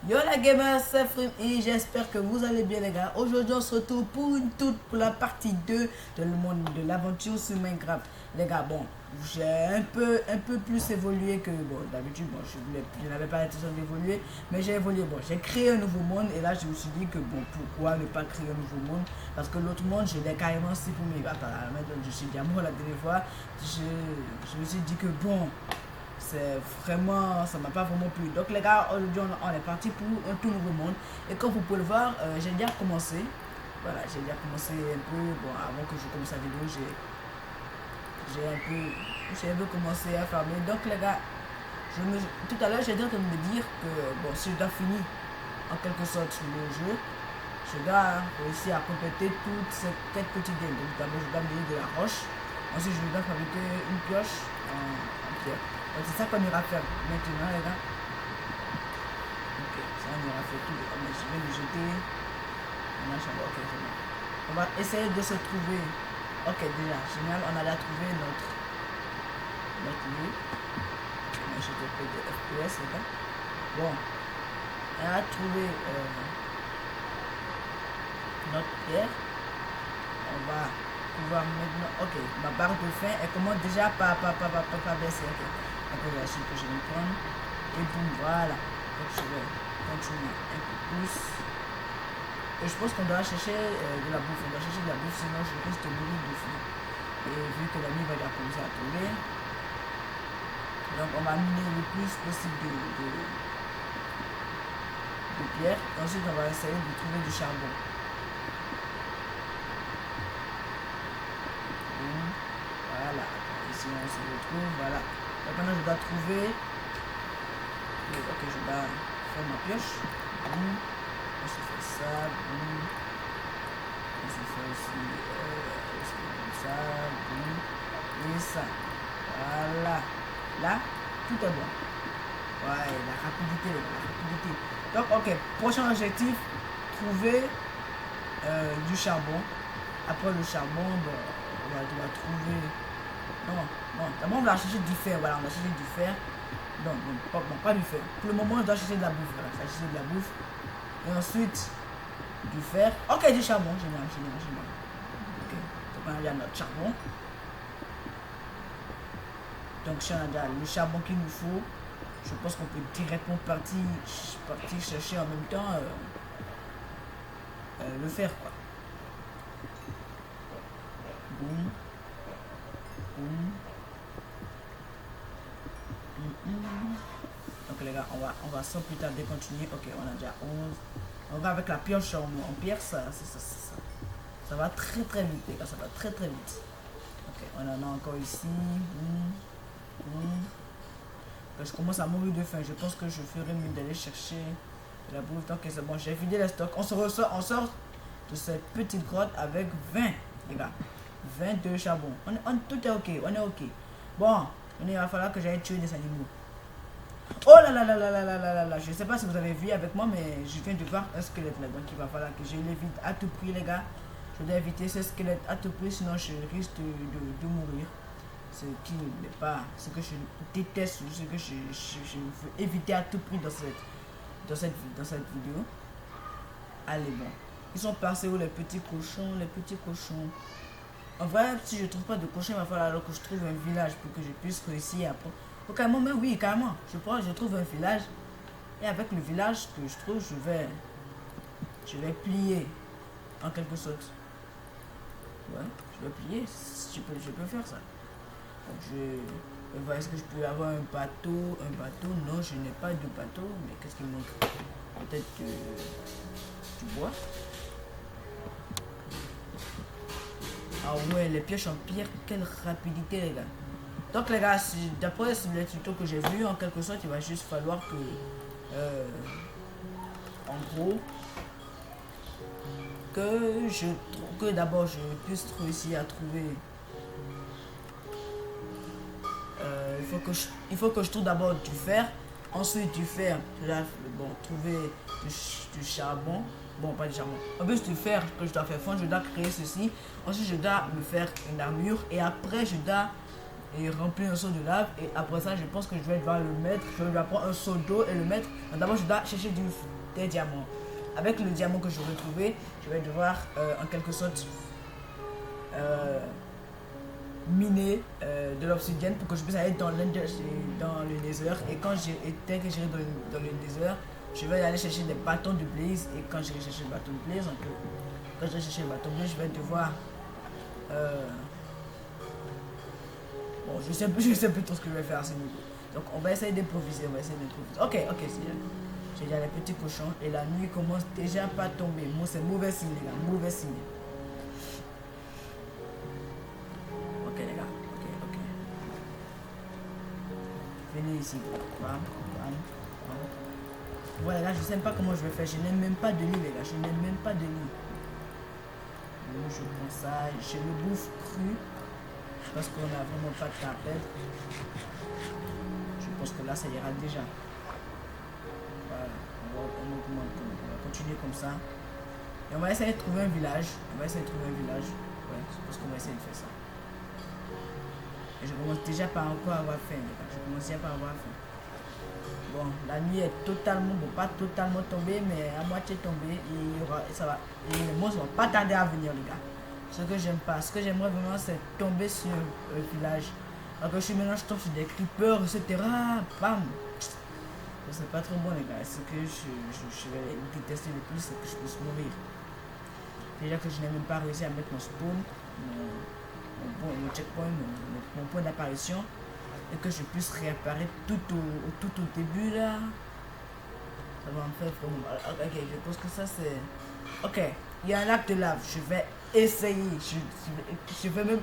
Yo la gamers, c'est Frim et j'espère que vous allez bien les gars. Aujourd'hui on se retrouve pour la partie 2 de le monde de l'aventure sur Minecraft. Les gars, bon, j'ai un peu plus évolué que bon d'habitude. Bon, je n'avais pas l'intention d'évoluer, mais j'ai évolué. Bon, j'ai créé un nouveau monde et là je me suis dit que bon, pourquoi ne pas créer un nouveau monde? Parce que l'autre monde, je l'ai carrément supprimé. Attends, maintenant je suis diamant la dernière fois. Je me suis dit que bon, c'est vraiment, ça m'a pas vraiment plu. Donc les gars, aujourd'hui on est parti pour un tout nouveau monde. Et comme vous pouvez le voir, j'ai déjà commencé. Voilà, j'ai déjà commencé un peu, bon, avant que je commence la vidéo, j'ai un peu commencé à farmer. Donc les gars, tout à l'heure j'ai dit en train de me dire que bon, si je dois finir en quelque sorte le jeu, je dois réussir à compléter toutes ces quelques petites games. Donc d'abord je dois me de la roche. Ensuite je dois fabriquer une pioche en pierre. Donc c'est ça qu'on ira faire maintenant les gars. Ok, ça on ira faire tout. Je vais le jeter. On a charbon, ok, c'est bon. On va essayer de se trouver. Ok, déjà, génial, on a là trouvé notre lieu. On a jeté un peu de FPS les gars. Bon, on a trouvé notre pierre. On va pouvoir maintenant. Ok, ma barre de faim, elle commence déjà par baisser. Ok, après la suite que je vais prendre. Et boum, voilà. Donc je vais continuer un peu plus. Et je pense qu'on doit chercher de la bouffe. On doit chercher de la bouffe, sinon je risque de mourir de faim. Et vu que la nuit va déjà commencer à tomber, donc on va miner le plus possible de pierre. Ensuite on va essayer de trouver du charbon. Voilà, ici on se retrouve, voilà. Donc maintenant je dois trouver. Ok, je dois faire ma pioche. On se fait ça, on se fait aussi ça, et ça. Voilà. Là, tout est bon. Ouais, la rapidité, la rapidité. Donc, ok, prochain objectif, trouver du charbon. Après le charbon, bon, on va trouver. Non, d'abord on va chercher du fer. Voilà, on va chercher du fer. Non, pas du fer. Pour le moment, on doit chercher de la bouffe. Voilà, on va chercher de la bouffe. Et ensuite, du fer. Ok, du charbon. Génial. Ok, donc on a déjà notre charbon. Donc si on a déjà le charbon qu'il nous faut, je pense qu'on peut directement partir chercher en même temps le fer, quoi. Boum. Donc les gars, on va sans plus tarder continuer. Ok, on a déjà 11. On va avec la pioche en pierre, ça va très vite les gars, ça va très vite. Ok, on en a encore ici. Je commence à mourir de faim. Je pense que je ferai mieux d'aller chercher de la bouffe. Donc c'est bon, j'ai vidé le stock. On sort de cette petite grotte avec 20 les gars. 22 charbon. Tout est ok, on est ok. Bon, il va falloir que j'aille tuer des animaux. Oh là. Je sais pas si vous avez vu avec moi, mais je viens de voir un squelette là. Donc il va falloir que je l'évite à tout prix les gars. Je dois éviter ce squelette à tout prix, sinon je risque de mourir. Ce qui n'est pas ce que je déteste, ce que je veux éviter à tout prix dans cette vidéo. Allez, bon. Ils sont passés où les petits cochons? En vrai, si je trouve pas de cochons, il va falloir alors que je trouve un village pour que je puisse réussir après. Oh, carrément, mais oui, carrément. Je trouve un village. Et avec le village que je trouve, je vais plier en quelque sorte. Ouais, je vais plier. Je peux faire ça. Donc je vais voir, est-ce que je peux avoir un bateau? Non, je n'ai pas de bateau. Mais qu'est-ce qu'il manque? Peut-être du bois. Ah ouais, les pioches en pierre, quelle rapidité les gars. Donc les gars, d'après les tutos que j'ai vu, en quelque sorte, il va juste falloir que en gros que d'abord je puisse réussir à trouver il faut que je trouve d'abord du fer. Ensuite du fer, je dois trouver du charbon. Bon, pas du charbon. En plus du fer que je dois faire fondre, je dois créer ceci. Ensuite je dois me faire une armure. Et après je dois et remplir un seau de lave. Et après ça, je pense que je vais devoir le mettre. Je vais prendre un seau d'eau et le mettre. D'abord, je dois chercher des diamants. Avec le diamant que j'aurai trouvé, je vais devoir en quelque sorte miner de l'obsidienne pour que je puisse aller dans le nether. Et quand dès que j'irai dans le nether, je vais aller chercher des bâtons de blaze. Et quand j'irai chercher le bâton de blaze, quand je vais chercher le bâton de blaze, je vais devoir bon, je sais plus trop ce que je vais faire à ce niveau. Donc on va essayer d'improviser, Ok, c'est bien. J'ai déjà les petits cochons et la nuit commence déjà pas à tomber. Moi c'est mauvais signe les gars, mauvais signe. Ok les gars, ok. Venez ici. Bam. Voilà, là je sais pas comment je vais faire. Je n'ai même pas de lit les gars, je n'ai même pas de lit. Bon, je prends ça, je le bouffe cru. Parce qu'on a vraiment pas de temps à perdre. Je pense que là ça ira déjà. Voilà, on va continuer comme ça. Et on va essayer de trouver un village. Ouais, je pense qu'on va essayer de faire ça. Et je commence déjà par encore avoir faim. Bon, la nuit est totalement, bon pas totalement tombée, mais à moitié tombée. Et ça va. Et les monstres vont pas tarder à venir les gars. Ce que j'aime pas, ce que j'aimerais vraiment c'est tomber sur le village. Alors que je suis maintenant, je tombe sur des creepers, etc. Bam! C'est pas trop bon les gars. Ce que je vais détester le plus, c'est que je puisse mourir. Déjà que je n'ai même pas réussi à mettre mon spawn, mon checkpoint, mon point d'apparition. Et que je puisse réapparaître tout au début là. Ça va me faire vraiment mal. Ok, je pense que ça c'est... Ok, il y a un lac de lave, je vais essayer. Je vais même...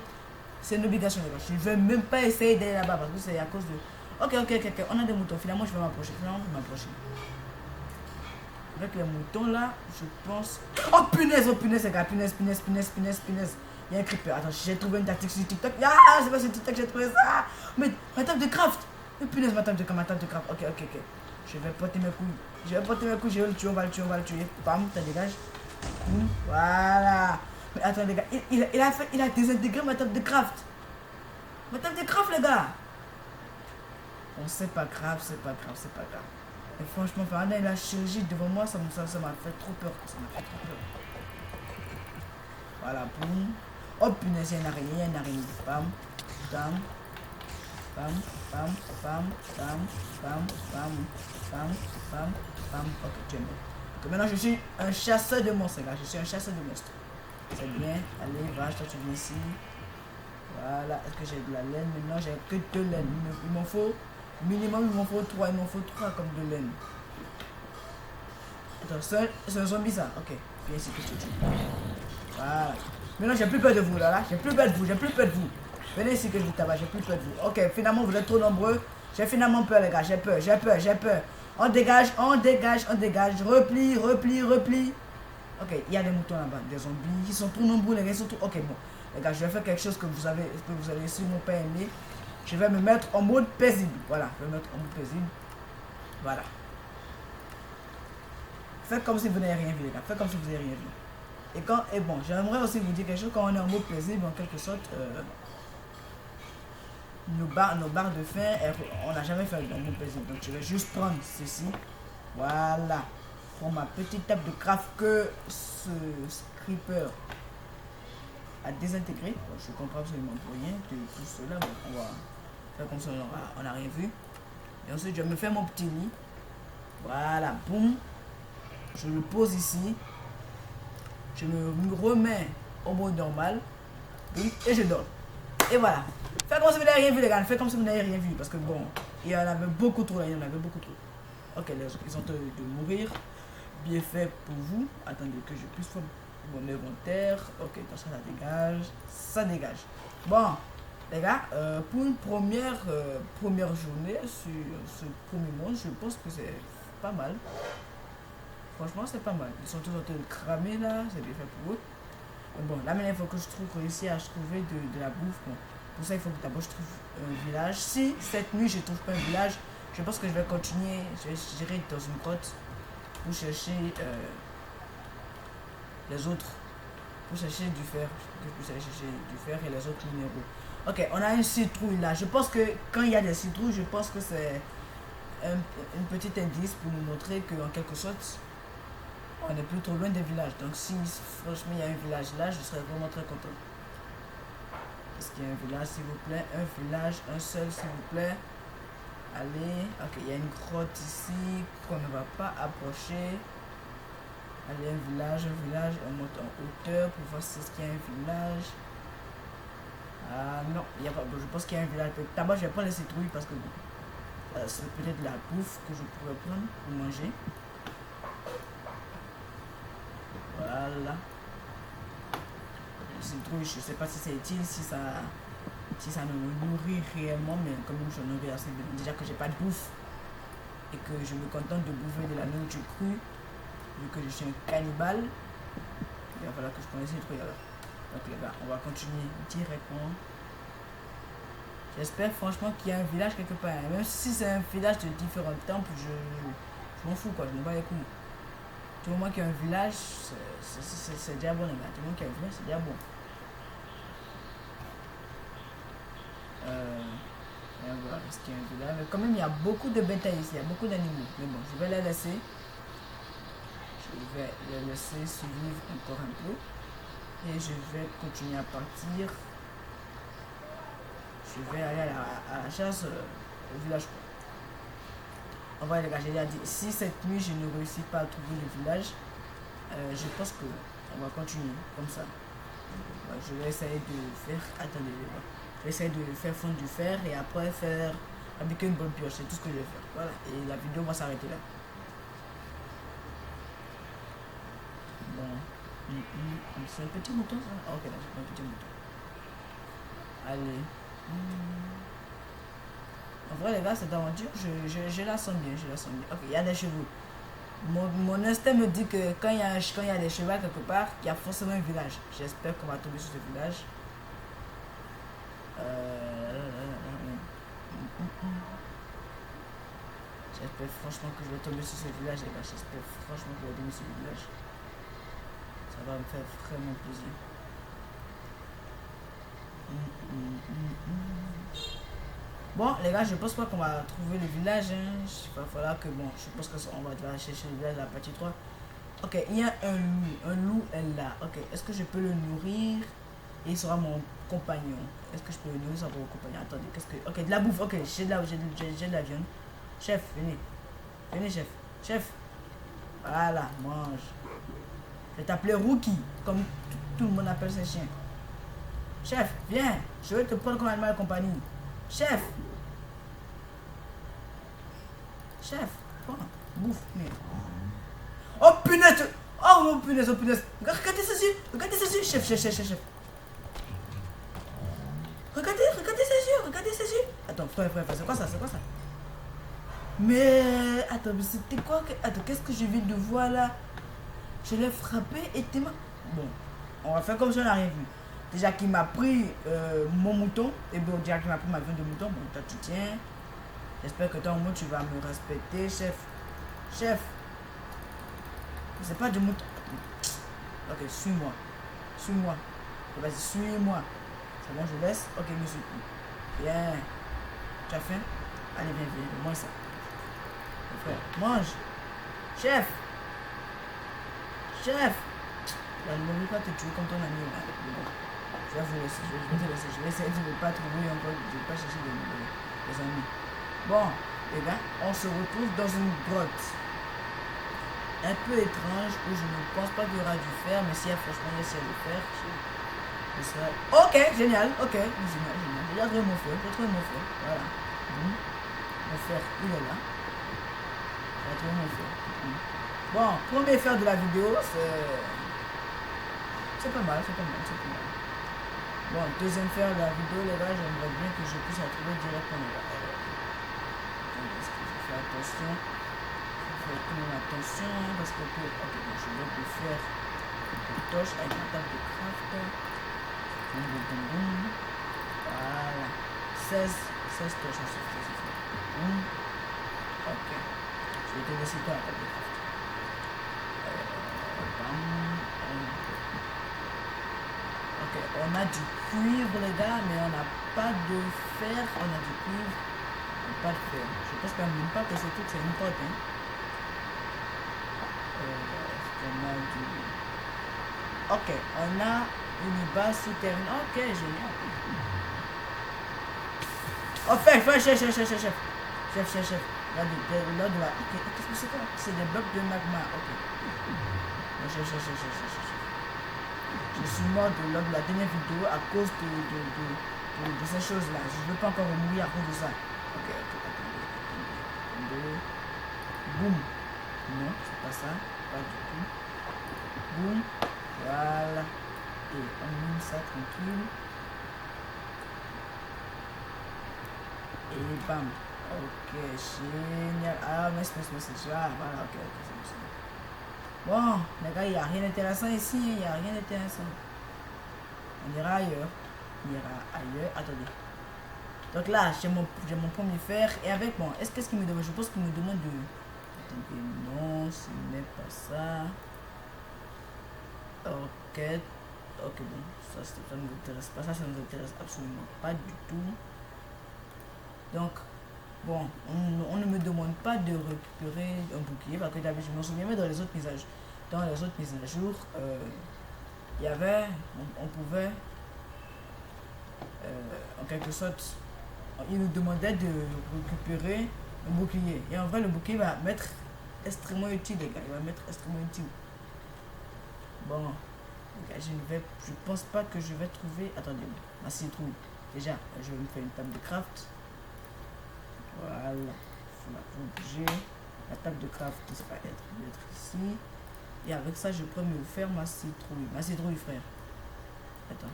C'est une obligation les gars. Je vais même pas essayer d'aller là-bas parce que c'est à cause de... Ok, on a des moutons. Finalement, je vais m'approcher. Avec les moutons là, je pense... Oh punaise les gars. Punaise. Il y a un creeper. Attends, j'ai trouvé une tactique sur TikTok. Ah, c'est pas sur TikTok, j'ai trouvé ça. Mais ma table de craft. Mais punaise, ma table de craft. Ok. Je vais porter mes couilles. Je vais le tuer, on va le tuer. Bam, ça dégage. Voilà. Mais attends les gars, il a désintégré ma table de craft. Les gars. Bon, c'est pas grave. Et franchement, pendant la chirurgie devant moi, ça m'a fait trop peur. Voilà, boum. Oh punaise, il y a une araignée. Bam. Ok, tu es mort. Donc maintenant, je suis un chasseur de monstres, les gars. C'est bien. Allez, vache, toi tu viens ici. Voilà. Est-ce que j'ai de la laine? Maintenant, j'ai que 2 laines. Il m'en faut minimum, 3. Il m'en faut 3 comme de laine. Attends, c'est un zombie ça. Ok. Viens ici que tu tues. Voilà. Maintenant, j'ai plus peur de vous là. J'ai plus peur de vous. Venez ici que je vous tabasse. J'ai plus peur de vous. Ok, finalement, vous êtes trop nombreux. J'ai finalement peur, les gars. J'ai peur. On dégage. Repli. Ok, il y a des moutons là-bas, des zombies. Ils sont trop nombreux, les gars. Ok, bon. Les gars, je vais faire quelque chose que vous allez sûrement pas aimer. Je vais me mettre en mode paisible. Voilà, Voilà. Faites comme si vous n'avez rien vu, les gars. Et bon, j'aimerais aussi vous dire quelque chose. Quand on est en mode paisible, en quelque sorte, nos barres de faim, on n'a jamais fait en mode paisible. Donc je vais juste prendre ceci. Voilà. Pour ma petite table de craft que ce creeper a désintégré. Bon, je comprends absolument rien de tout cela. Bon, on va faire comme ça, on n'a rien vu. Et ensuite, je vais me faire mon petit lit. Voilà, boum. Je le pose ici. Je me remets au mode normal. Et je dors. Et voilà. Faites comme si vous n'avez rien vu, les gars. Parce que bon, il y en avait beaucoup trop. Ok, ils sont de mourir. Bien fait pour vous. Attendez que je puisse faire mon inventaire. Ok, attention, ça dégage. Bon, les gars, pour une première journée sur ce premier monde, je pense que c'est pas mal. Franchement, c'est pas mal. Ils sont tous en train de cramer là, c'est bien fait pour eux. Mais bon, là maintenant, il faut que je réussisse à trouver de la bouffe. Bon. Pour ça, il faut que d'abord je trouve un village. Si cette nuit je trouve pas un village, je pense que je vais continuer. J'irai dans une grotte pour chercher les autres. Pour chercher du fer. Que je puisse aller chercher du fer et les autres minéraux. Ok, on a une citrouille là. Je pense que quand il y a des citrouilles, je pense que c'est un petit indice pour nous montrer qu'en quelque sorte, on n'est plus trop loin des villages. Donc si franchement il y a un village là, je serais vraiment très content. Est-ce qu'il y a un village s'il vous plaît? Un village, un seul s'il vous plaît. Allez, ok, il y a une grotte ici qu'on ne va pas approcher. Allez, un village, on monte en hauteur pour voir si est-ce qu'il y a un village. Ah non, il n'y a pas, bon, je pense qu'il y a un village. D'abord, je vais prendre les citrouilles parce que bon, c'est peut-être la bouffe que je pourrais prendre pour manger. Voilà. Les citrouilles, je sais pas si c'est utile, si ça me nourrit réellement, mais quand même je nourris assez bien. Déjà que j'ai pas de bouffe et que je me contente de bouffer de la nourriture crue, vu que je suis un cannibale, il va falloir que je prenne les citrouilles alors. Donc les gars, on va continuer directement. J'espère franchement qu'il y a un village quelque part. Même si c'est un village de différents temples, je m'en fous quoi, je m'en bats les couilles. Tout le monde qui a un village, c'est déjà bon les gars. Tout le monde qui a un village, c'est déjà bon. Voilà, est-ce qu'il y a un village? Mais quand même, il y a beaucoup de bétail ici, il y a beaucoup d'animaux. Mais bon, je vais les laisser. Je vais les laisser survivre encore un peu. Et je vais continuer à partir. Je vais aller à la chasse au village. En vrai les gars, j'ai déjà dit, si cette nuit je ne réussis pas à trouver le village, je pense que on va continuer comme ça. Je vais essayer de faire, attendez, je vais essayer de faire fondre du fer et après faire fabriquer une bonne pioche, c'est tout ce que je vais faire. Voilà, et la vidéo va s'arrêter là. Bon, c'est un petit mouton ça? Ah, ok, là j'ai pas un petit mouton. Allez. En vrai les gars, cette aventure, je la sens bien, je la sens bien. Ok, il y a des chevaux. Mon instinct me dit que quand il y a des chevaux quelque part, il y a forcément un village. J'espère qu'on va tomber sur ce village. J'espère franchement que je vais tomber sur ce village les gars. J'espère franchement que je vais tomber sur ce village. Ça va me faire vraiment plaisir. Bon les gars, je pense pas qu'on va trouver le village, hein. Il va falloir que bon, je pense qu'on va devoir chercher le village à la partie 3. Ok, il y a un loup est là. Ok, est-ce que je peux le nourrir et il sera mon compagnon? Est-ce que je peux le nourrir sans mon compagnon? Attendez, qu'est-ce que... Ok, de la bouffe, ok, j'ai de la viande. Chef, venez. Venez chef. Chef. Voilà, mange. Je vais t'appeler Rookie, comme tout le monde appelle ses chiens. Chef, viens, je vais te prendre comme animal de compagnie. Chef. Chef, prends, bouffe. Oh punaise. Oh mon punaise, oh punaise. Regardez ceci, chef. Regardez ses yeux. Attends, frère, c'est quoi ça, Mais, attends, mais c'était quoi Attends, qu'est-ce que je viens de voir là? Je l'ai frappé et t'es mort. Bon, on va faire comme si on n'a rien vu. Déjà qu'il m'a pris mon mouton, et bon, déjà qu'il m'a pris ma viande de mouton, bon, toi tu tiens. J'espère que toi au moins tu vas me respecter, chef. Chef. C'est pas du mouton. Ok, suis-moi. Vas-y, suis-moi. C'est bon, je laisse. Ok, monsieur. Bien. Tu as faim? Allez, viens, mange ça. Mon frère, mange. Chef. Bah, ne veux pas te tuer comme ton ami là. Je vais vous laisser, je vais te laisser. Je vais essayer de ne pas trouver encore, de ne pas chercher des amis. Bon, les gars, on se retrouve dans une grotte. Un peu étrange, où je ne pense pas qu'il y aura du fer, mais s'il y a franchement il y a du fer, je serai... Ok, génial, génial. J'ai trouvé mon fer, voilà. Mon fer, il est là. J'ai trouvé mon fer. Bon, premier fer de la vidéo, c'est pas mal. Bon, deuxième fer de la vidéo, les gars, j'aimerais bien que je puisse la trouver directement là. Est-ce que je fais attention? Attention, hein, parce que ok, bon, je vais faire une torche avec ma table de craft. Voilà. 16 torches en fait. Ok. Je vais te laisser toi la table de craft. Ok, On a du cuivre, les gars, mais on n'a pas de fer. On a du cuivre, mais pas de fer. Je pense quand même pas que c'est tout, c'est une grotte. Hein. On a du... Ok, on a une base souterraine. Ok, génial. Oh, chef. Là de la... Ok, qu'est-ce que c'est quoi? C'est des blocs de magma. Ok. Chef. Je suis mort de lors de la dernière vidéo à cause de ces choses-là. Je ne veux pas encore mourir à cause de ça. Ok. Boum. Non, c'est pas ça. Pas du tout. Boum. Voilà. Et on met ça tranquille. Et bam. Ok, génial. Ah, mais c'est ça. Voilà, ok, c'est bon. Bon, les gars, il n'y a rien d'intéressant ici. Il n'y a rien d'intéressant. On ira ailleurs. Attendez. Donc là, j'ai mon premier fer. Et avec moi, qu'est-ce qu'il me demande? Je pense qu'il me demande de... Attendez, non, ce n'est pas ça. Ok. Ok, bon. Ça ne nous intéresse pas. Ça nous intéresse absolument pas du tout. Donc, bon, on ne me demande pas de récupérer un bouclier. Parce que je me souviens même dans les autres mises à jour, il y avait... On pouvait... en quelque sorte, il nous demandait de récupérer un bouclier. Et en vrai, le bouclier va m'être extrêmement utile, les gars. Il va m'être extrêmement utile. Bon, les gars, je pense pas que je vais trouver... Attendez, ma citrouille. Déjà, je vais me faire une table de craft. Voilà. Il faut bouger. La table de craft, ça va être ici. Et avec ça, je peux me faire ma citrouille. Ma citrouille, frère. Attends.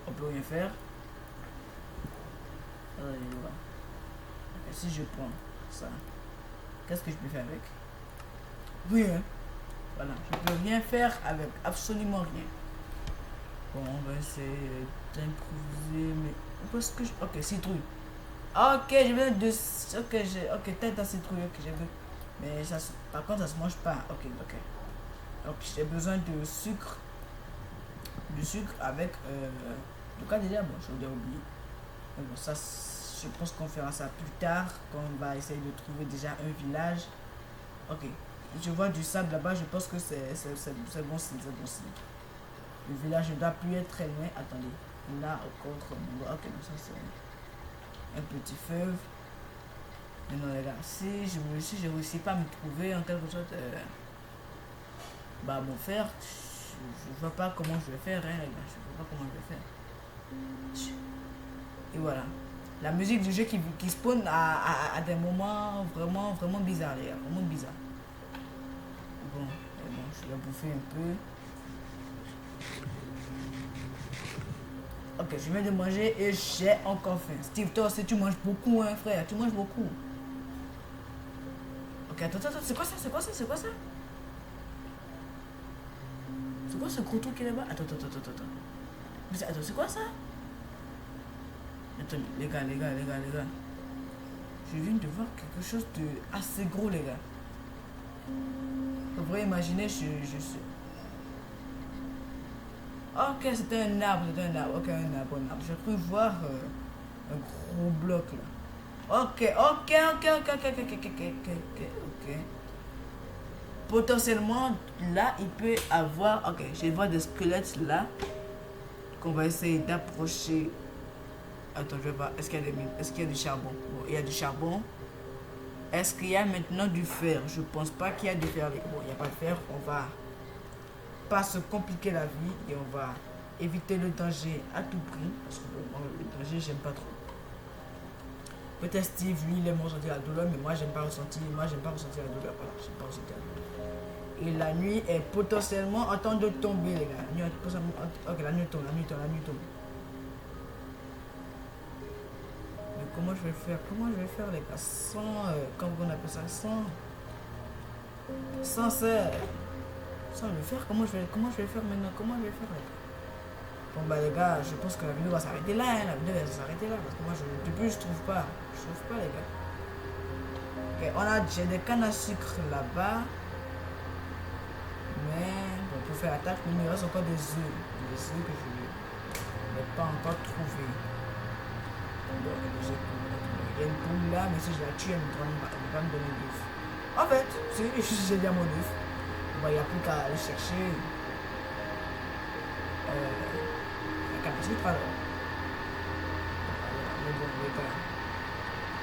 On peut rien faire. Voilà. Okay, si je prends ça, qu'est-ce que je peux faire avec? Rien. Voilà, je peux rien faire avec absolument rien. Bon, on va essayer d'improviser, mais parce que ok, citrouille. Ok, je viens de... Ok, tête à citrouille, ok, j'ai vu. Mais ça, par contre, ça se mange pas. Ok. Donc, j'ai besoin de sucre. Du sucre avec... En tout cas, déjà, bon, je l'ai oublié. Mais bon, ça, je pense qu'on fera ça plus tard, quand on va essayer de trouver déjà un village. Ok, je vois du sable là-bas, je pense que c'est bon signe, Le village ne doit plus être très loin. Attendez, là encore, ok, donc ça c'est un petit feu. Mais non les gars, si je réussis pas à me trouver en quelque sorte, mon fer, je vois pas comment je vais faire, hein, les gars, je vois pas comment je vais faire. Et voilà. La musique du jeu qui spawn à des moments vraiment bizarres, les gars. Vraiment bizarres. Bon, je vais bouffer un peu. Ok, je viens de manger et j'ai encore faim. Steve, toi aussi tu manges beaucoup, hein, frère. Tu manges beaucoup. Ok, attends, c'est quoi ça? C'est quoi ce gros truc qui est là-bas? Attends. Mais attends, c'est quoi ça? Attends, les gars. Je viens de voir quelque chose de assez gros, les gars. Vous pourrez imaginer, je suis... Ok, c'était un arbre. Ok, un arbre. J'ai cru voir un gros bloc, là. Ok. Potentiellement, là, il peut avoir... Ok, je vois des squelettes, là, qu'on va essayer d'approcher. Attends, je vais voir. Est-ce qu'il y a du charbon? Bon, il y a du charbon. Est-ce qu'il y a maintenant du fer? Je pense pas qu'il y a du fer. Bon, il n'y a pas de fer. On va pas se compliquer la vie et on va éviter le danger à tout prix. Parce que bon, le danger, j'aime pas trop. Peut-être Steve, lui, il aime ressentir la douleur, mais moi, j'aime pas ressentir la douleur. Voilà, j'aime pas ressentir la douleur. Et la nuit est potentiellement en train de tomber, les gars. Ok, la nuit tombe. Mais comment je vais faire les gars, sans comment on appelle ça, sans le faire, comment je vais faire maintenant, les gars? Bon les gars, je pense que la vidéo va s'arrêter là, hein. La vidéo va s'arrêter là parce que moi depuis je trouve pas les gars. Ok, j'ai des cannes à sucre là-bas, mais bon, pour faire attaque, mais il me reste encore des œufs. Des œufs que je n'ai pas encore trouvé. Bon, il y a une poule là, mais si je la tue, elle va me donner d'œufs. En fait, j'ai bien mon œuf. Bon, il n'y a plus qu'à aller chercher la capacité de travail. Mais bon, les gars.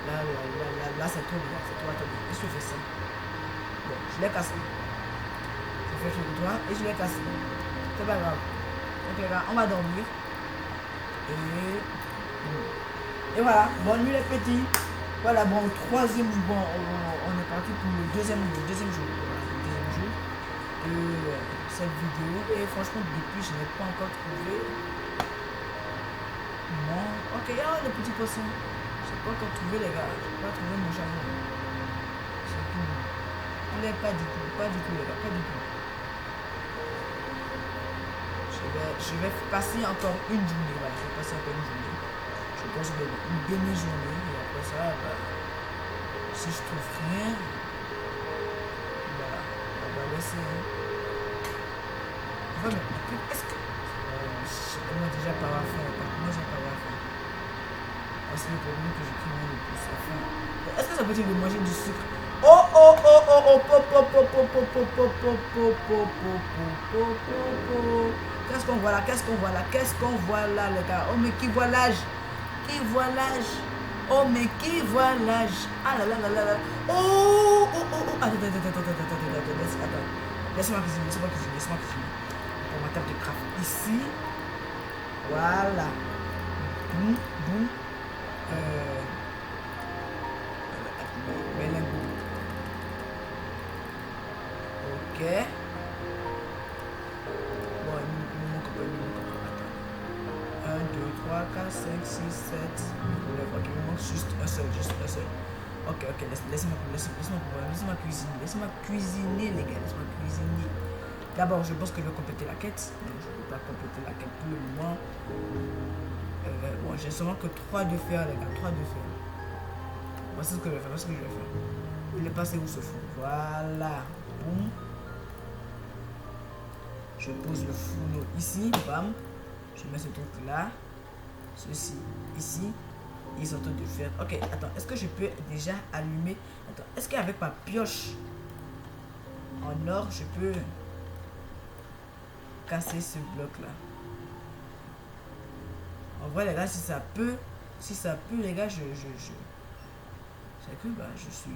Là, c'est trop bien, c'est trop attendez. Qu'est-ce que je fais ça? Bon, je l'ai cassé. Je fais le doigt et je l'ai cassé. C'est pas grave. Donc les gars, on va dormir. Et voilà, bonne nuit les petits. Voilà, bon, troisième, bon, on est parti pour le deuxième jour. Voilà, le deuxième jour de cette vidéo. Et franchement, depuis, je n'ai pas encore trouvé. Non, ok, oh, le petit poisson. Je n'ai pas encore trouvé, les gars. Je n'ai pas trouvé mon charbon. C'est tout. Il n'est pas du tout, les gars, pas du tout. Je vais passer encore une journée. Voilà, je vais passer encore une journée. Je pense une demi-journée. Et après ça, bah, si je trouve rien, bah, on va laisser. Enfin, mais est-ce que. Je commence déjà par la fin. C'est le problème que je crie le plus à la fin. Est-ce que ça peut être de manger du sucre? Qu'est-ce qu'on voit là? Les gars? Oh mais qui voit l'âge? Oh mais qui voit l'âge? Ah là là là là là. Oh. Attends. Laisse-moi cuisiner. Pour ma table de craft ici. Voilà. Boum. Ok. Bon, il manque pas. 1, 2, 3, 4, 5, 6, 7. Ok, il me manque juste un seul. Ok, laissez-moi cuisiner, les gars. D'abord, je pense que je vais compléter la quête. Non, je ne peux pas compléter la quête pour le moment. Bon, j'ai seulement que 3 de fer, les gars. 3 de fer. Voici ce que je vais faire. Il est passé où ce four? Voilà. Boum. Je pose le fourneau ici. Bam. Je mets ce truc là. Ceci ici. Ils sont en train de faire. Ok, attends. Est-ce que je peux déjà allumer? Attends. Est-ce qu'avec ma pioche en or, je peux casser ce bloc là? En vrai, les gars, si ça peut, les gars, c'est que bah, je suis.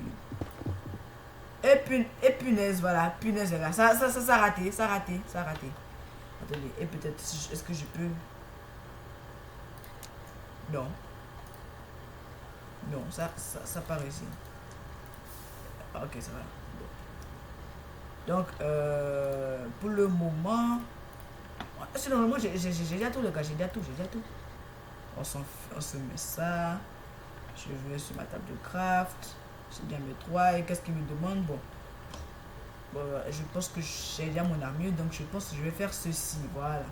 Et punaise, voilà, punaise, les gars. Ça a raté. Attendez, et peut-être, est-ce que je peux. Non, ça pas réussi. Ok, ça va. Donc, pour le moment. Normalement, j'ai déjà tout, les gars, j'ai déjà tout. On se met ça. Je vais sur ma table de craft. J'ai bien mes 3. Et qu'est-ce qu'il me demande? Bon, je pense que j'ai déjà mon armure. Donc je pense que je vais faire ceci. Voilà.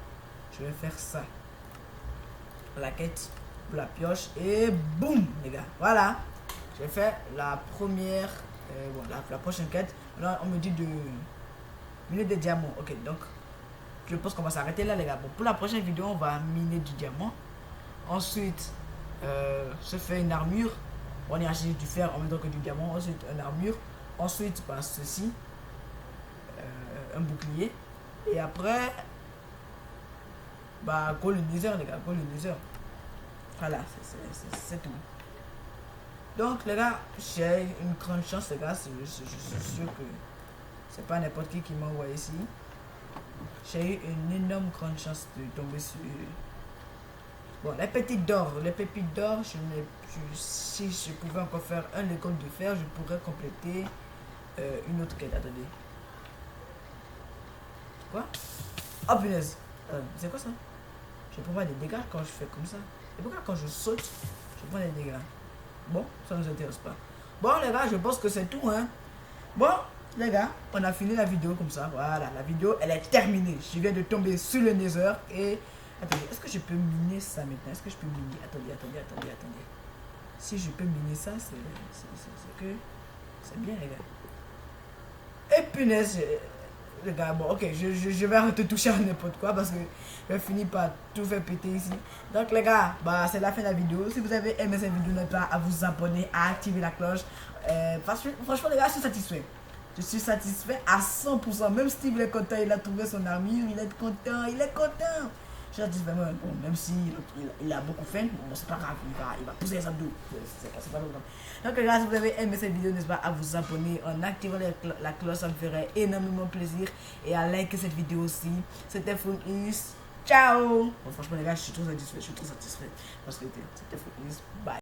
Je vais faire ça. La quête pour la pioche. Et boum, les gars. Voilà. Je vais faire la première. La prochaine quête. Là, on me dit de miner des diamants. Ok, donc je pense qu'on va s'arrêter là, les gars. Bon, pour la prochaine vidéo, on va miner du diamant. Ensuite, se fait une armure. On y achète du fer en même temps que du diamant. Ensuite, une armure. Ensuite, bah, ceci. Un bouclier. Et après, bah, coloniseur, les gars. Coloniseur. Voilà, c'est tout. Donc, les gars, j'ai une grande chance, les gars. Je suis sûr que c'est pas n'importe qui m'a envoyé ici. J'ai eu une énorme grande chance de tomber sur. Bon, les pépites d'or, si je pouvais encore faire un école de fer, je pourrais compléter une autre quête. Attendez. Quoi? Oh punaise. C'est quoi ça? Je prends pas des dégâts quand je fais comme ça. Et pourquoi quand je saute, je prends des dégâts? Bon, ça ne nous intéresse pas. Bon les gars, je pense que c'est tout, hein. Bon, les gars, on a fini la vidéo comme ça. Voilà, la vidéo, elle est terminée. Je viens de tomber sur le Nether et... Attendez, est-ce que je peux miner ça maintenant? Est-ce que je peux miner? Attendez. Si je peux miner ça, c'est que... C'est bien, les gars. Et punaise, les gars, bon, ok, je vais arrêter de toucher à n'importe quoi parce que je vais finir par tout faire péter ici. Donc, les gars, bah, c'est la fin de la vidéo. Si vous avez aimé cette vidéo, n'hésitez pas à vous abonner, à activer la cloche. Franchement, les gars, je suis satisfait. Je suis satisfait à 100%. Même Steve est content, il a trouvé son armure, il est content, il est content. Je suis satisfait, bon, même si il a beaucoup faim, bon, c'est pas grave, il va pousser les abdos. C'est pas longtemps. Donc, les gars, si vous avez aimé cette vidéo, n'hésitez pas à vous abonner en activant la cloche, ça me ferait énormément plaisir. Et à liker cette vidéo aussi. C'était Fruitless. Ciao! Bon, franchement, les gars, je suis trop satisfait. Parce que c'était Fruitless. Bye.